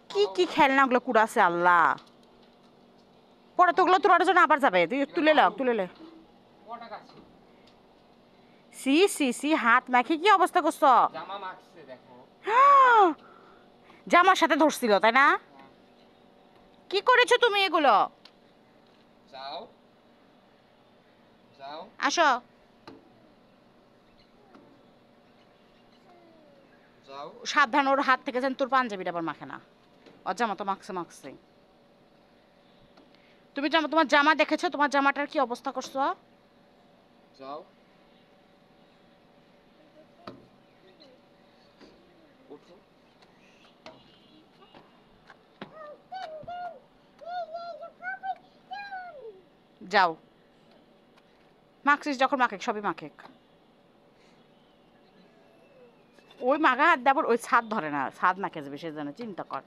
কি কি খেলনাগুলো কুড়াছে আল্লাহ, পরে তো ওগুলো তোর জন্য আবার যাবে, তুই তুলে ল তুলে লে। সি সি সি, হাত মাখি কি অবস্থা করছ? জামার সাথে ধরছিল তাই না? কি করেছো তুমি এগুলো? আসো। সাবধান, ওর হাত থেকে যেন তোর পাঞ্জাবিটা আবার মাখে না। ওর জামা তো মাখছে মাখছে। তুমি জামা, তোমার জামা দেখেছো? তোমার জামাটার কি অবস্থা করছো? যাও যাও, মাখছিস যখন মাখেক, সবই মাখেক। ওই মাখা হাত দিয়ে আবার ওই ছাদ ধরে না, ছাদ মাখে যাবে সে যেন চিন্তা কর।